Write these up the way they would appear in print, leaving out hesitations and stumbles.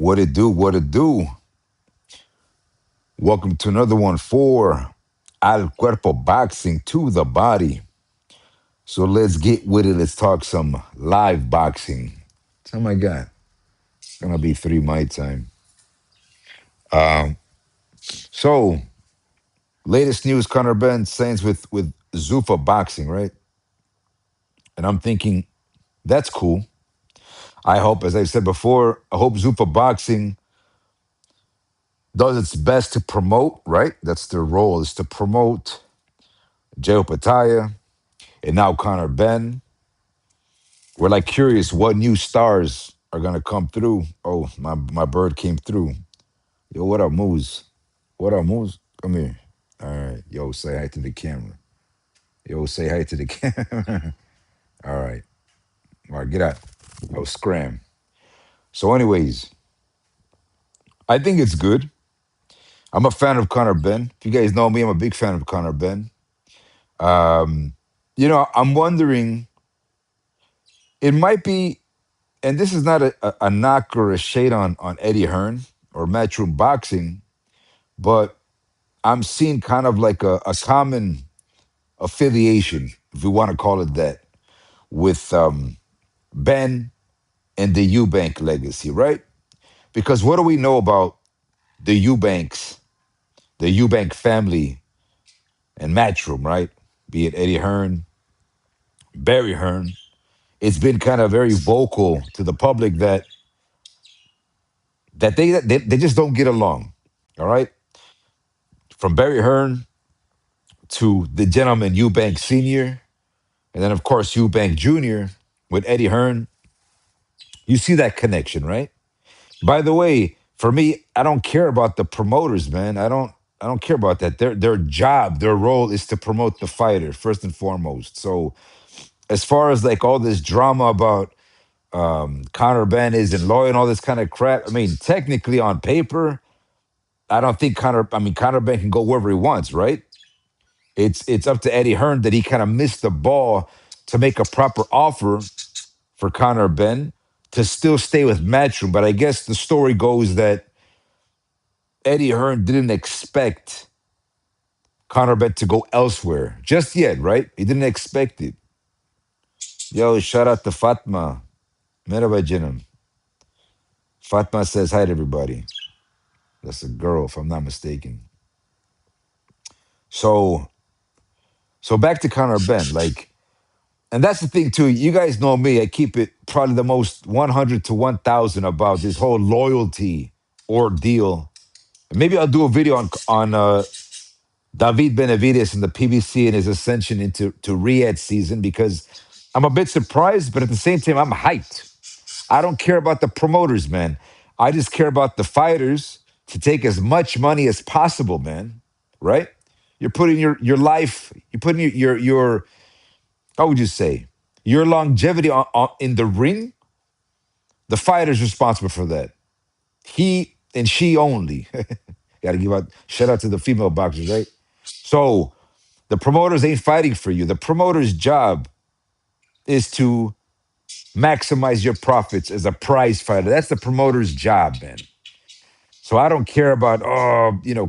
What it do? What it do? Welcome to another one for Al Cuerpo Boxing to the Body. So let's get with it. Let's talk some live boxing. Oh my God. It's gonna be three my time. Um, so latest news, Conor Benn signs with Zuffa Boxing, right? And I'm thinking, that's cool. I hope, as I said before, I hope Zuffa Boxing does its best to promote, right? That's their role, is to promote Joe Pataya and now Conor Benn. We're like curious what new stars are gonna come through. Oh, my bird came through. Yo, what up, Moose? What up, Moose? Come here. All right. Yo, say hi to the camera. Yo, say hi to the camera. All right. All right, get out. Oh, scram. So, anyways, I think it's good. I'm a fan of Conor Benn. If you guys know me, I'm a big fan of Conor Benn. Um, I'm wondering, it might be, and this is not a knock or a shade on Eddie Hearn or Matchroom Boxing, but I'm seeing kind of like a common affiliation, if we want to call it that, with Ben and the Eubank legacy, right? Because what do we know about the Eubanks, the Eubank family and Matchroom, right? Be it Eddie Hearn, Barry Hearn. It's been kind of very vocal to the public that they just don't get along. All right. From Barry Hearn to the gentleman Eubank Sr., and then of course Eubank Jr. with Eddie Hearn. You see that connection, right? By the way, for me, I don't care about the promoters, man. I don't care about that. Their job, their role is to promote the fighter first and foremost. So as far as like all this drama about Conor Benn isn't loyal and all this kind of crap, I mean, technically on paper, I don't think Conor Benn can go wherever he wants, right? It's up to Eddie Hearn that he kind of missed the ball to make a proper offer for Conor Benn to still stay with Matchroom. But I guess the story goes that Eddie Hearn didn't expect Conor Benn to go elsewhere just yet, right? He didn't expect it. Yo, shout out to Fatma. Merhaba canım. Fatma says hi to everybody. That's a girl, if I'm not mistaken. So, so back to Conor Benn, like, and that's the thing too. You guys know me. I keep it probably the most 100 to 1,000 about this whole loyalty ordeal. Maybe I'll do a video on David Benavides and the PBC and his ascension into Riyadh season because I'm a bit surprised, but at the same time, I'm hyped. I don't care about the promoters, man. I just care about the fighters to take as much money as possible, man. Right? You're putting your life, you're putting your how would you say, your longevity in the ring. The fighter's responsible for that. He and she only. Got to give out shout out to the female boxers, right? So the promoters ain't fighting for you. The promoter's job is to maximize your profits as a prize fighter. That's the promoter's job, man. So I don't care about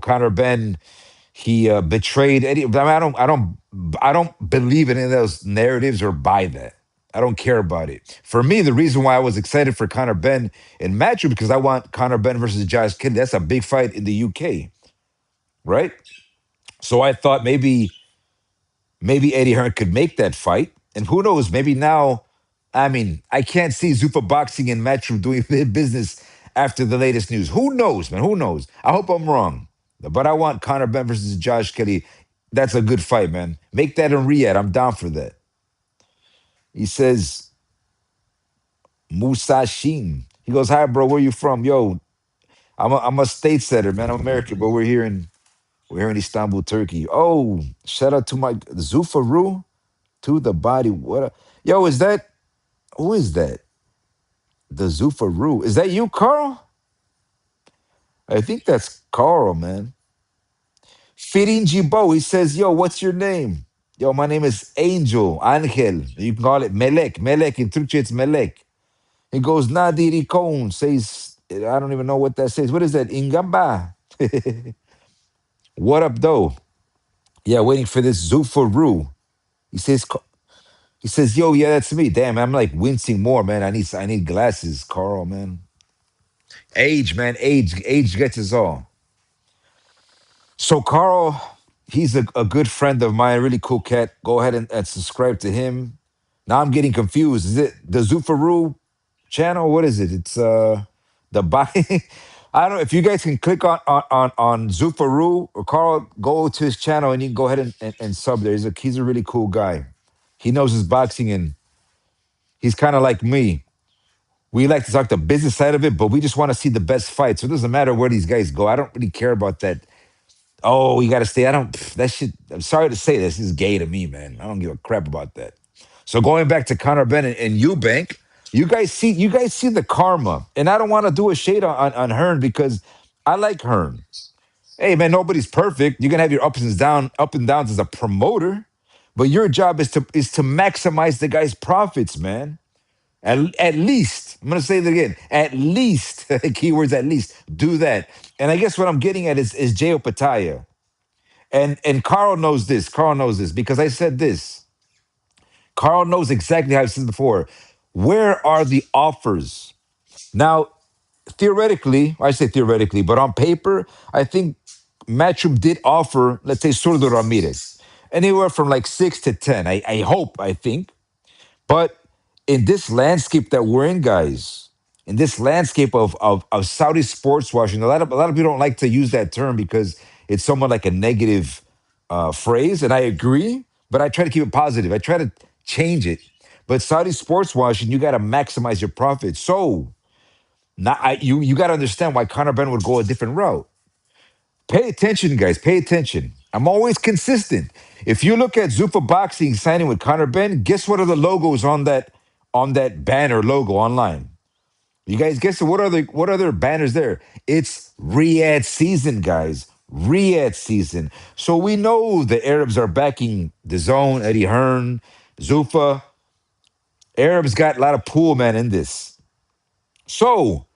Conor Benn. He betrayed Eddie. I, mean, I don't believe in any of those narratives or buy that. I don't care about it. For me, the reason why I was excited for Conor Benn in matchup because I want Conor Benn versus Josh Kennedy. That's a big fight in the UK, right? So I thought maybe Eddie Hearn could make that fight. And who knows, maybe now, I mean, I can't see Zuffa Boxing and Matchroom doing business after the latest news. Who knows, man? Who knows? I hope I'm wrong. But I want Conor Benn versus Josh Kelly. That's a good fight, man. Make that in Riyadh. I'm down for that. He says, Musashin. He goes, hi, bro. Where you from? Yo, I'm a state setter, man. I'm American, but we're here in Istanbul, Turkey. Oh, shout out to my Zuffa to the body. Yo, is that who is that? The Zuffa. Is that you, Carl? I think that's Carl, man. Firin Jibo, he says, yo, what's your name? Yo, my name is Angel. You can call it Melek. Melek, in Turkish, it's Melek. He goes, Nadir Ikon, says I don't even know what that says. What is that? Ingamba. What up, though? Yeah, waiting for this Zuffa. He says, he says, yo, yeah, that's me. Damn, I'm like wincing more, man. I need glasses, Carl, man. Age, man, age gets us all. So Carl, he's a good friend of mine, really cool cat. Go ahead and subscribe to him. Now I'm getting confused. Is it the Zufaru channel? What is it? It's the buy. I don't know if you guys can click on Zufaru or Carl, go to his channel and you can go ahead and sub there. He's a really cool guy. He knows his boxing and he's kind of like me. We like to talk the business side of it, but we just want to see the best fight. So it doesn't matter where these guys go. I don't really care about that. Oh, you got to stay. I don't. That shit. I'm sorry to say this. Is gay to me, man. I don't give a crap about that. So going back to Conor Benn and Eubank, you guys see the karma, and I don't want to do a shade on Hearn because I like Hearn. Hey, man, nobody's perfect. You're gonna have your up and downs as a promoter, but your job is to maximize the guy's profits, man. At least, I'm going to say it again. At least, keywords at least, do that. And I guess what I'm getting at is Jay Opataya. And Carl knows this. Carl knows this because I said this. Carl knows exactly how I said before. Where are the offers? Now, theoretically, I say theoretically, but on paper, I think Matchroom did offer, let's say, Surdo Ramirez, anywhere from like 6 to 10. I hope, I think. But in this landscape that we're in, guys, in this landscape of Saudi sports washing, a lot of people don't like to use that term because it's somewhat like a negative phrase, and I agree. But I try to keep it positive. I try to change it. But Saudi sports washing, you got to maximize your profit. So now you got to understand why Conor Benn would go a different route. Pay attention, guys. Pay attention. I'm always consistent. If you look at Zuffa Boxing signing with Conor Benn, guess what are the logos on that banner logo online? You guys guess what other banners there? It's Riyadh season, guys. Riyadh season. So we know the Arabs are backing the zone, Eddie Hearn, Zuffa. Arabs got a lot of pool man in this. So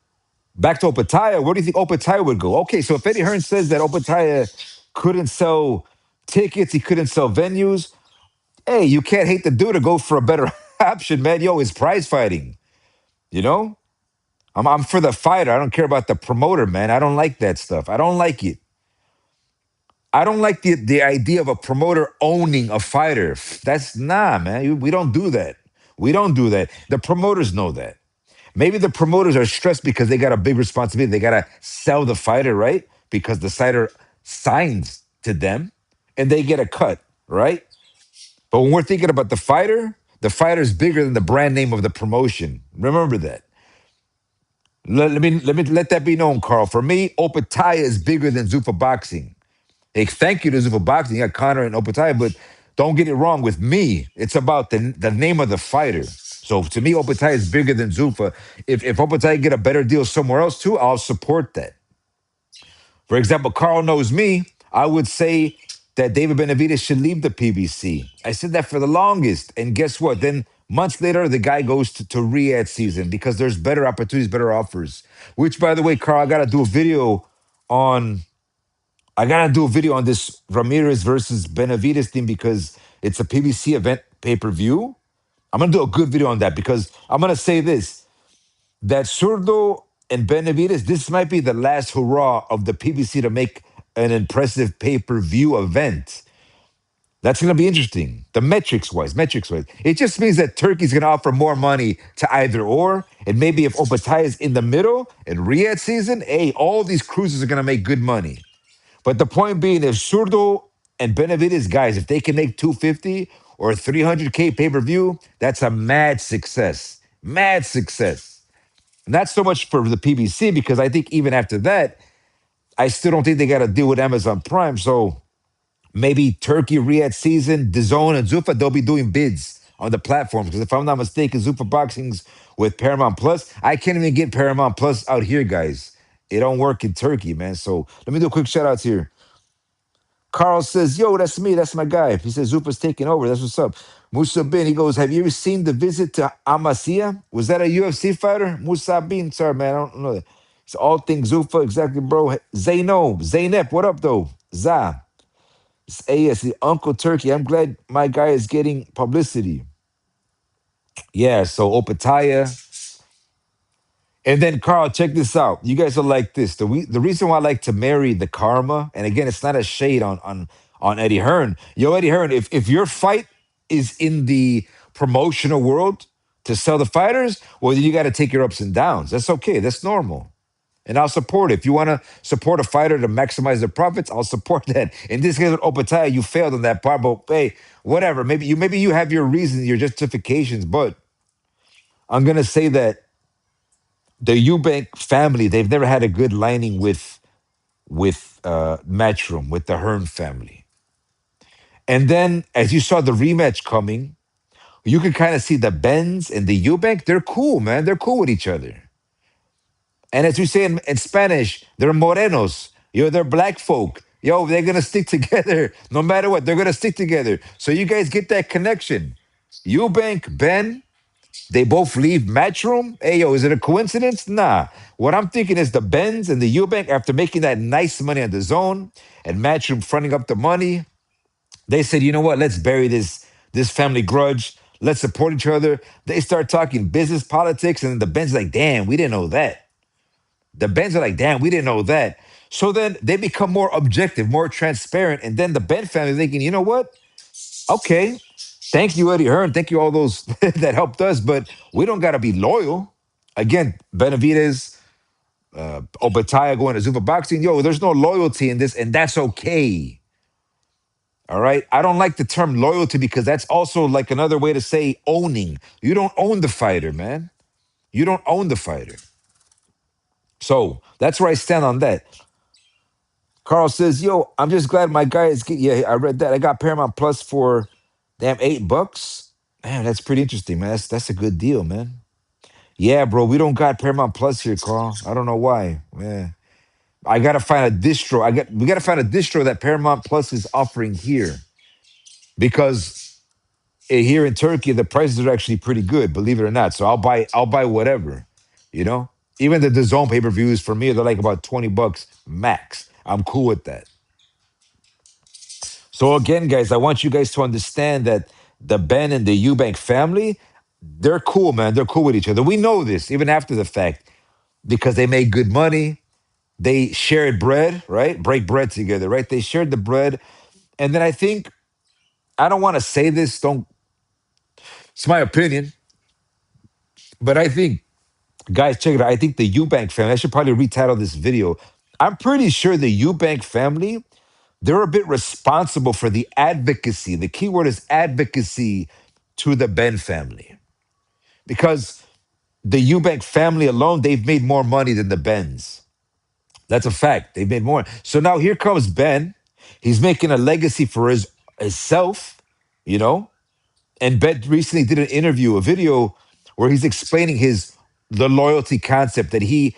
back to Opataya, where do you think Opataya would go? Okay, so if Eddie Hearn says that Opataya couldn't sell tickets, he couldn't sell venues, hey, you can't hate the dude to go for a better option, man. Yo, it's prize fighting. You know? I'm for the fighter. I don't care about the promoter, man. I don't like that stuff. I don't like it. I don't like the idea of a promoter owning a fighter. That's nah, man. We don't do that. We don't do that. The promoters know that. Maybe the promoters are stressed because they got a big responsibility. They gotta sell the fighter, right? Because the fighter signs to them and they get a cut, right? But when we're thinking about the fighter is bigger than the brand name of the promotion. Remember that. Let me let that be known, Carl. For me, Opataya is bigger than Zuffa Boxing. Hey, thank you to Zuffa Boxing. You got Conor and Opataya, but don't get it wrong with me. It's about the name of the fighter. So to me, Opataya is bigger than Zuffa. If Opataya get a better deal somewhere else too, I'll support that. For example, Carl knows me. I would say that David Benavidez should leave the PBC. I said that for the longest. And guess what? Then months later, the guy goes to Riyadh season because there's better opportunities, better offers. Which, by the way, Carl, on I gotta do a video on this Ramirez versus Benavidez thing because it's a PBC event pay-per-view. I'm gonna do a good video on that because I'm gonna say this that Surdo and Benavides, this might be the last hurrah of the PBC to make an impressive pay-per-view event. That's going to be interesting. The metrics wise, it just means that Turkey's going to offer more money to either or, and maybe if Opataya is in the middle in Riyadh season, hey, all these cruises are going to make good money. But the point being, if Surdo and Benavides guys, if they can make 250 or 300K pay-per-view, that's a mad success. Mad success. Not so much for the PBC because I think even after that, I still don't think they got to deal with Amazon Prime. So maybe Turkey Riyadh season, DAZN and Zuffa, they'll be doing bids on the platforms. Because if I'm not mistaken, Zuffa Boxing's with Paramount Plus. I can't even get Paramount Plus out here, guys. It don't work in Turkey, man. So let me do a quick shout outs here. Carl says, yo, that's me. That's my guy. He says, Zupa's taking over. That's what's up. Musa Bin, he goes, have you ever seen the visit to Amasya? Was that a UFC fighter? Musa Bin, sorry, man. I don't know that. He It's all things Zuffa, exactly, bro. Zaino, Zaynep, what up, though? Za, it's AS, the Uncle Turkey. I'm glad my guy is getting publicity. Yeah, so Opataya. And then Carl, check this out. You guys are like this. The reason why I like to marry the karma, and again, it's not a shade on Eddie Hearn. Yo, Eddie Hearn, if your fight is in the promotional world to sell the fighters, well, then you got to take your ups and downs. That's okay. That's normal. And I'll support it. If you want to support a fighter to maximize their profits, I'll support that. In this case with Opataya, you failed on that part, but hey, whatever. Maybe you have your reasons, your justifications, but I'm gonna say that the Eubank family, they've never had a good lining with Matchroom, with the Hearn family. And then as you saw the rematch coming, you could kind of see the Benz and the Eubank, they're cool, man. They're cool with each other. And as we say in Spanish, they're morenos. Yo, they're black folk. Yo, they're gonna stick together no matter what. They're gonna stick together. So you guys get that connection. Eubank, Ben, they both leave Matchroom. Hey, yo, is it a coincidence? Nah. What I'm thinking is the Benz and the Eubank, after making that nice money on the zone and Matchroom fronting up the money, they said, you know what? Let's bury this family grudge. Let's support each other. They start talking business, politics, and the Benz like, damn, we didn't know that. The Benz are like, damn, we didn't know that. So then they become more objective, more transparent. And then the Ben family thinking, you know what? Okay, thank you, Eddie Hearn. Thank you, all those that helped us, but we don't got to be loyal. Again, Benavides, Obatiah going to Zuffa Boxing. Yo, there's no loyalty in this, and that's okay. All right. I don't like the term loyalty because that's also like another way to say owning. You don't own the fighter, man. You don't own the fighter. So that's where I stand on that. Carl says, "Yo, I'm just glad my guy is getting." Yeah, I read that. I got Paramount Plus for damn $8. Man, that's pretty interesting, man. That's a good deal, man. Yeah, bro, we don't got Paramount Plus here, Carl. I don't know why. Yeah, I gotta find a distro. We gotta find a distro that Paramount Plus is offering here because here in Turkey the prices are actually pretty good, believe it or not. So I'll buy whatever, you know. Even the zone pay per views for me they're like about $20 max. I'm cool with that. So again, guys, I want you guys to understand that the Ben and the Eubank family, they're cool, man. They're cool with each other. We know this even after the fact because they made good money. They shared bread, right? Break bread together, right? They shared the bread. And then I think, I don't want to say this, don't, it's my opinion, but I think, guys, check it out. I think the Eubank family, I should probably retitle this video. I'm pretty sure the Eubank family, they're a bit responsible for the advocacy. The key word is advocacy to the Ben family. Because the Eubank family alone, they've made more money than the Bens. That's a fact. They've made more. So now here comes Ben. He's making a legacy for himself, you know. And Ben recently did an interview, a video where he's explaining the loyalty concept that he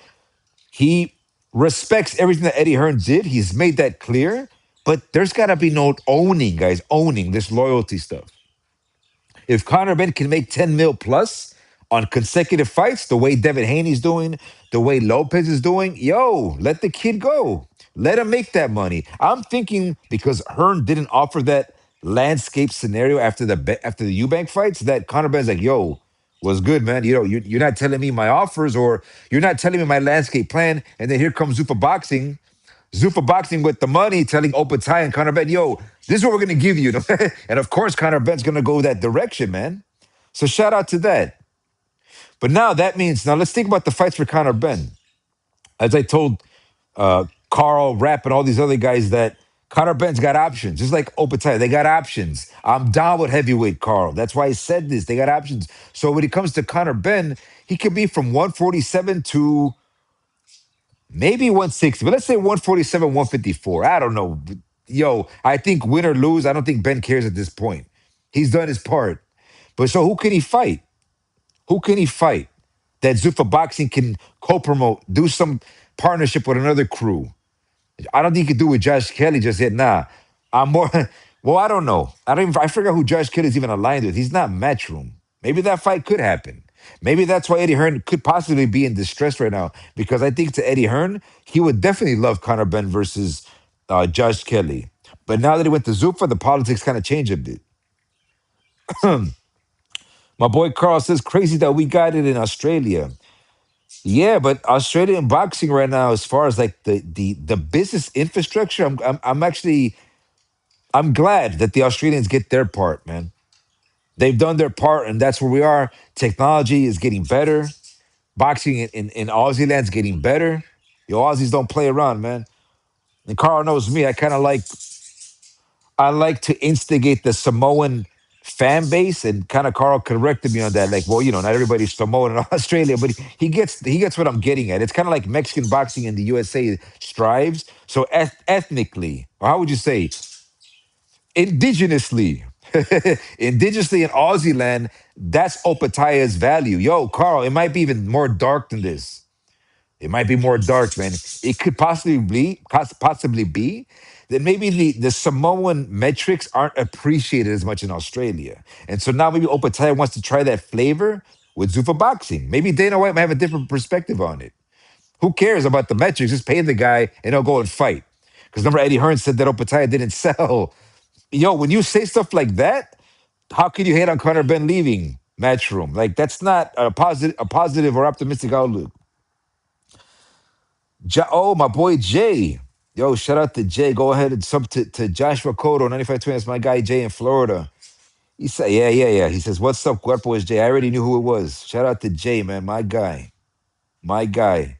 respects everything that Eddie Hearn did. He's made that clear. But there's got to be no owning, guys, owning this loyalty stuff. If Conor Ben can make 10 mil plus on consecutive fights, the way Devin Haney's doing, the way Lopez is doing, yo, let the kid go. Let him make that money. I'm thinking because Hearn didn't offer that landscape scenario after the Eubank fights, that Conor Ben's like, yo, was good, man. You know, you're not telling me my offers or you're not telling me my landscape plan. And then here comes Zuffa Boxing with the money, telling Opatai and Conor Ben, yo, this is what we're gonna give you. And of course, Conor Ben's gonna go that direction, man. So shout out to that. But now that means now let's think about the fights for Conor Ben. As I told Carl, Rapp, and all these other guys that Conor Ben's got options, just like Opatai. They got options. I'm down with heavyweight, Carl. That's why I said this. They got options. So when it comes to Conor Ben, he could be from 147 to maybe 160, but let's say 147, 154. I don't know. Yo, I think win or lose, I don't think Ben cares at this point. He's done his part. But so who can he fight? Who can he fight that Zuffa Boxing can co-promote, do some partnership with another crew? I don't think he could do with Josh Kelly just yet. Nah. I'm more well, I don't know. I forgot who Josh Kelly's even aligned with. He's not Matchroom. Maybe that fight could happen. Maybe that's why Eddie Hearn could possibly be in distress right now. Because I think to Eddie Hearn, he would definitely love Conor Benn versus Josh Kelly. But now that he went to Zuffa, the politics kind of changed a bit. My boy Carl says, crazy that we got it in Australia. Yeah, but Australian boxing right now, as far as like the business infrastructure, I'm actually I'm glad that the Australians get their part, man. They've done their part, and that's where we are. Technology is getting better. Boxing in Aussie land's getting better. Yo, Aussies don't play around, man. And Carl knows me. I like to instigate the Samoan fan base, and kind of Carl corrected me on that. Like, well, not everybody's Samoan in Australia, but he gets what I'm getting at. It's kind of like Mexican boxing in the USA strives. So ethnically, or how would you say, indigenously, indigenously in Aussie land, that's Opataya's value. Yo, Carl, it might be even more dark than this. It might be more dark, man. It could possibly be that maybe the Samoan metrics aren't appreciated as much in Australia. And so now maybe Opataya wants to try that flavor with Zuffa boxing. Maybe Dana White might have a different perspective on it. Who cares about the metrics? Just pay the guy and he'll go and fight. Because remember, Eddie Hearn said that Opataya didn't sell. Yo, when you say stuff like that, how can you hate on Conor Ben leaving Matchroom? Like that's not a positive or optimistic outlook. Oh, my boy Jay. Yo, shout out to Jay. Go ahead and sub to Joshua Cotto, 9520. That's my guy Jay in Florida. He said, yeah, yeah, yeah. He says, what's up, Cuerpo is Jay. I already knew who it was. Shout out to Jay, man. My guy. My guy.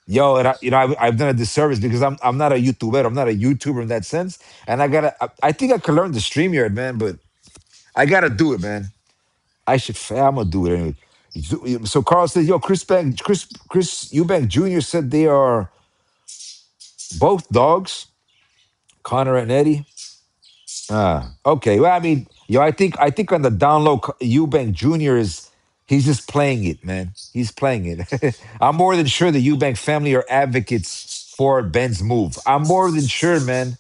Yo, and I've done a disservice because I'm not a YouTuber. I'm not a YouTuber in that sense. And I think I could learn the StreamYard, man, but I gotta do it, man. I'm gonna do it anyway. So Carl says, yo, Chris Eubank Jr. said they are both dogs, Connor and Eddie. Okay. Well, I mean, I think on the down low, Eubank Jr. he's just playing it, man. He's playing it. I'm more than sure the Eubank family are advocates for Ben's move. I'm more than sure, man.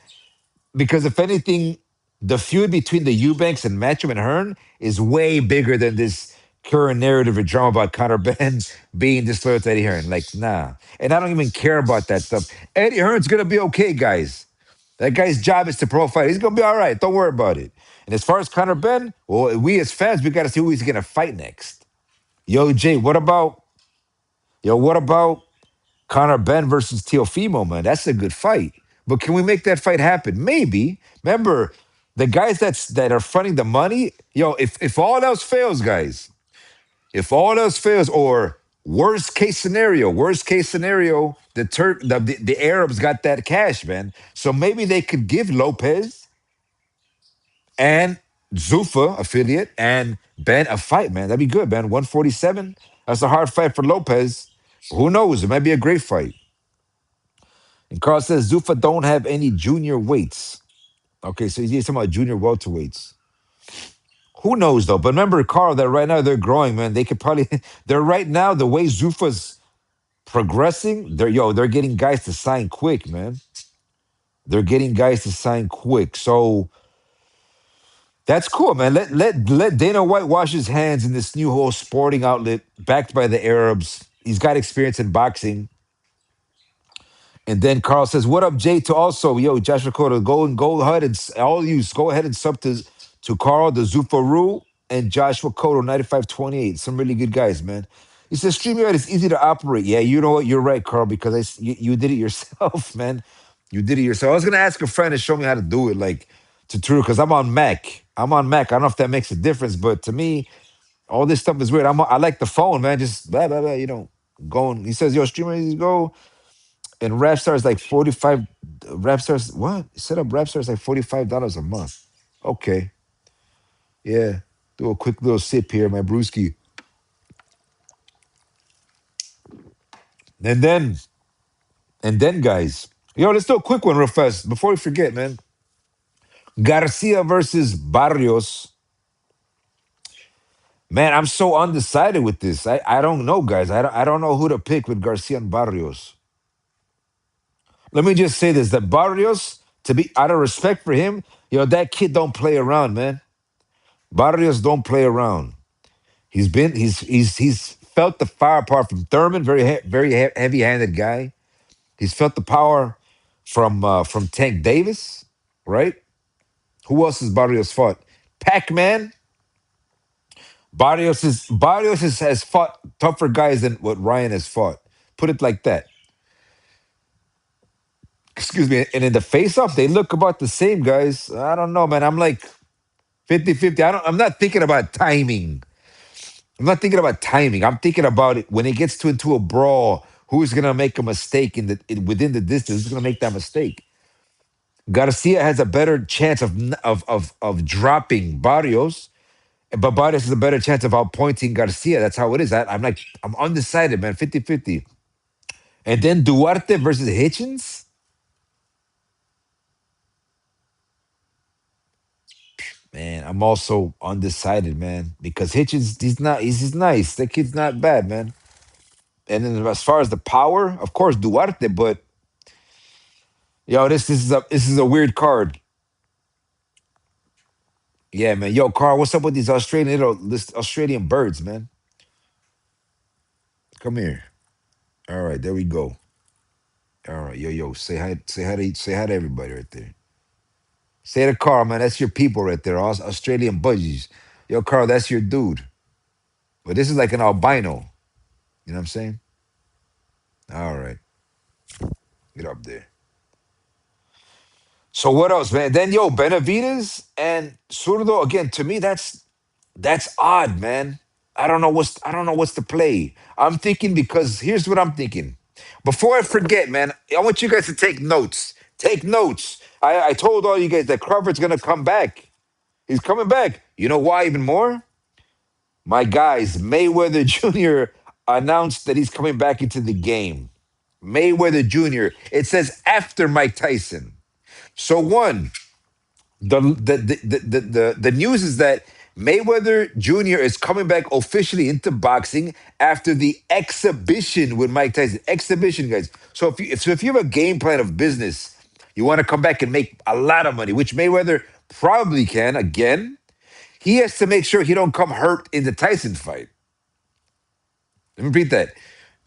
Because if anything, the feud between the Eubanks and Matcham and Hearn is way bigger than this current narrative or drama about Conor Ben being disloyal to Eddie Hearn. Like, nah. And I don't even care about that stuff. Eddie Hearn's gonna be okay, guys. That guy's job is to profile. He's gonna be all right. Don't worry about it. And as far as Conor Ben, well, we as fans, we gotta see who he's gonna fight next. Yo, Jay, what about Conor Ben versus Teofimo, man? That's a good fight. But can we make that fight happen? Maybe. Remember, the guys that are fronting the money, if all else fails, guys, if all else fails, or worst case scenario, the Arabs got that cash, man. So maybe they could give Lopez and Zuffa affiliate and Ben a fight, man. That'd be good, man. 147. That's a hard fight for Lopez. Who knows? It might be a great fight. And Carl says Zuffa don't have any junior weights. Okay, so he's talking about junior welterweights. Who knows though? But remember, Carl, that right now they're growing, man. They could probably they're right now the way Zuffa's progressing. They're getting guys to sign quick, man. They're getting guys to sign quick. So that's cool, man. Let Dana White wash his hands in this new whole sporting outlet backed by the Arabs. He's got experience in boxing. And then Carl says, "What up, Jay?" To also, yo, Joshua Cotto, go ahead and all you go ahead and sub to Carl, the Zufaru, and Joshua Cotto, 9528. Some really good guys, man. He says, StreamYard is easy to operate. Yeah, you know what? You're right, Carl, because you did it yourself, man. You did it yourself. I was gonna ask a friend to show me how to do it, like to True, because I'm on Mac. I'm on Mac. I don't know if that makes a difference, but to me, all this stuff is weird. I like the phone, man. Just blah blah blah. Going. He says, "Yo, streamer, go." And Rapstar is like 45. Rapstar's what? Set up Rapstar is like $45 a month. Okay. Yeah. Do a quick little sip here, my brewski. And then, guys, let's do a quick one real fast before we forget, man. Garcia versus Barrios. Man, I'm so undecided with this. I don't know, guys. I don't know who to pick with Garcia and Barrios. Let me just say this: that Barrios, to be out of respect for him, that kid don't play around, man. Barrios don't play around. He's felt the firepower from Thurman, heavy handed guy. He's felt the power from Tank Davis, right? Who else has Barrios fought? Pac Man. Has fought tougher guys than what Ryan has fought. Put it like that. Excuse me. And in the face off, they look about the same, guys. I don't know, man. I'm like 50-50. I'm not thinking about timing. I'm not thinking about timing. I'm thinking about it when it gets into a brawl. Who's gonna make a mistake within the distance? Who's gonna make that mistake? Garcia has a better chance of dropping Barrios, but Barrios has a better chance of outpointing Garcia. That's how it is. I'm undecided, man. 50-50. And then Duarte versus Hitchens. Man, I'm also undecided, man, because Hitchens, he's nice. That kid's not bad, man. And then as far as the power, of course, Duarte, but yo, this is a weird card. Yeah, man. Yo, Carl, what's up with these Australian birds, man? Come here. All right, there we go. All right, yo, say hi to everybody right there. Say to Carl, man, that's your people right there, Australian budgies. Yo, Carl, that's your dude. But this is like an albino. You know what I'm saying? All right, get up there. So what else, man? Then yo, Benavides and Zurdo again. To me, that's odd, man. I don't know what's the play. I'm thinking because here's what I'm thinking. Before I forget, man, I want you guys to take notes. Take notes. I told all you guys that Crawford's gonna come back. He's coming back. You know why even more? My guys, Mayweather Jr. announced that he's coming back into the game. Mayweather Jr. It says after Mike Tyson. So one, the news is that Mayweather Jr. is coming back officially into boxing after the exhibition with Mike Tyson. Exhibition, guys. So if you have a game plan of business, you want to come back and make a lot of money, which Mayweather probably can. Again, he has to make sure he don't come hurt in the Tyson fight. Let me repeat that.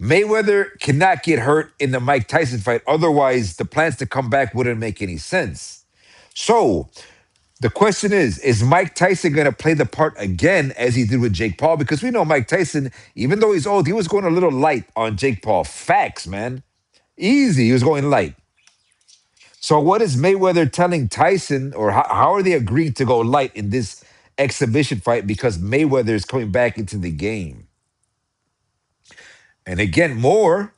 Mayweather cannot get hurt in the Mike Tyson fight. Otherwise, the plans to come back wouldn't make any sense. So the question is Mike Tyson going to play the part again as he did with Jake Paul? Because we know Mike Tyson, even though he's old, he was going a little light on Jake Paul. Facts, man. Easy. He was going light. So what is Mayweather telling Tyson, or how are they agreeing to go light in this exhibition fight because Mayweather is coming back into the game? And again, more.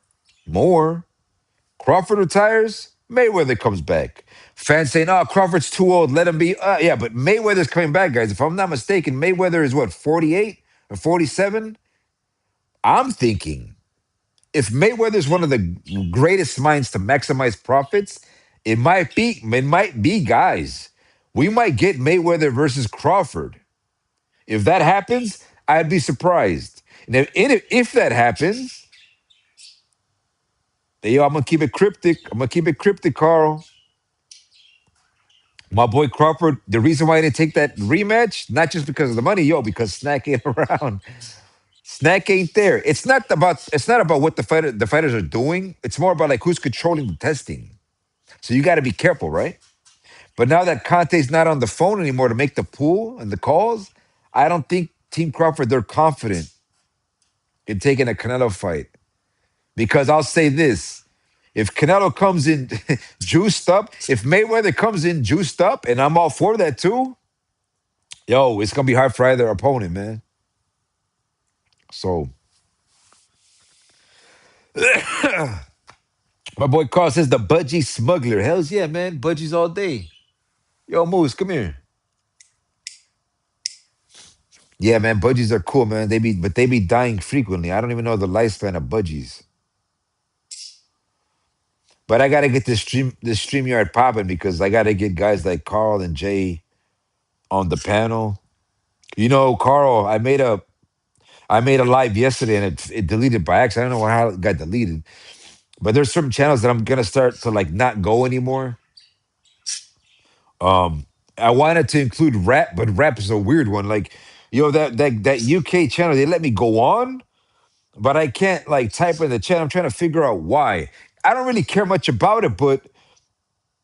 Crawford retires, Mayweather comes back. Fans saying, "Oh, Crawford's too old. Let him be." Yeah, but Mayweather's coming back, guys. If I'm not mistaken, Mayweather is what 48 or 47. I'm thinking if Mayweather is one of the greatest minds to maximize profits, it might be, guys. We might get Mayweather versus Crawford. If that happens, I'd be surprised. And if that happens, yo, I'm gonna keep it cryptic. I'm gonna keep it cryptic, Carl. My boy Crawford, the reason why I didn't take that rematch, not just because of the money, yo, because Snack ain't around. Snack ain't there. It's not about what the fighters are doing. It's more about like who's controlling the testing. So you got to be careful, right? But now that Conte's not on the phone anymore to make the pool and the calls, I don't think Team Crawford they're confident in taking a Canelo fight. Because I'll say this. If Canelo comes in juiced up, if Mayweather comes in juiced up, and I'm all for that too, yo, it's gonna be hard for either opponent, man. So my boy Carl says the budgie smuggler. Hell's yeah, man. Budgies all day. Yo, Moose, come here. Yeah, man, budgies are cool, man. They be dying frequently. I don't even know the lifespan of budgies. But I gotta get this StreamYard popping because I gotta get guys like Carl and Jay on the panel. You know, Carl, I made a live yesterday and it deleted by accident. I don't know how it got deleted. But there's certain channels that I'm gonna start to like not go anymore. Um, I wanted to include rap, but rap is a weird one. Like Yo, that UK channel, they let me go on, but I can't like type in the chat. I'm trying to figure out why. I don't really care much about it, but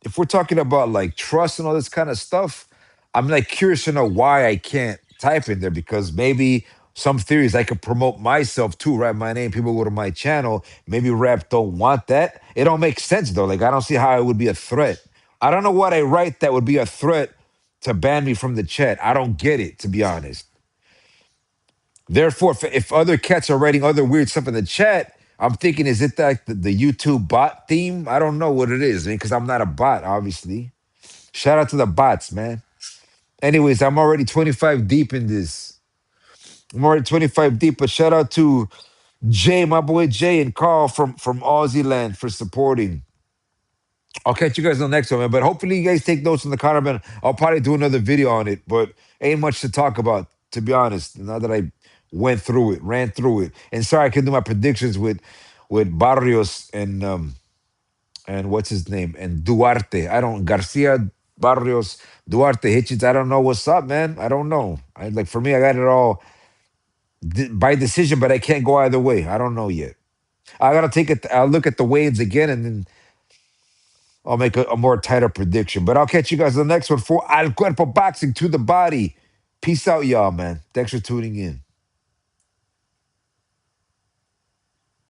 if we're talking about like trust and all this kind of stuff, I'm like curious to know why I can't type in there because maybe some theories I could promote myself too, write my name, people go to my channel. Maybe rap don't want that. It don't make sense though. Like I don't see how it would be a threat. I don't know what I write that would be a threat to ban me from the chat. I don't get it, to be honest. Therefore, if other cats are writing other weird stuff in the chat, I'm thinking, is it like the YouTube bot theme? I don't know what it is, man, because I'm not a bot, obviously. Shout out to the bots, man. Anyways, I'm already 25 deep in this. I'm already 25 deep, but shout out to Jay, my boy Jay, and Carl from Aussie land for supporting. I'll catch you guys on the next one, man. But hopefully you guys take notes in the comment. I'll probably do another video on it, but ain't much to talk about, to be honest. Now that I went through it, ran through it. And sorry I can do my predictions with Barrios and what's his name? And Duarte. I don't Garcia Barrios, Duarte Hitchens. I don't know what's up, man. I don't know. I like for me, I got it all by decision, but I can't go either way. I don't know yet. I gotta take it. I'll look at the weightings again, and then I'll make a more tighter prediction. But I'll catch you guys on the next one for Al Cuerpo Boxing to the Body. Peace out, y'all, man. Thanks for tuning in.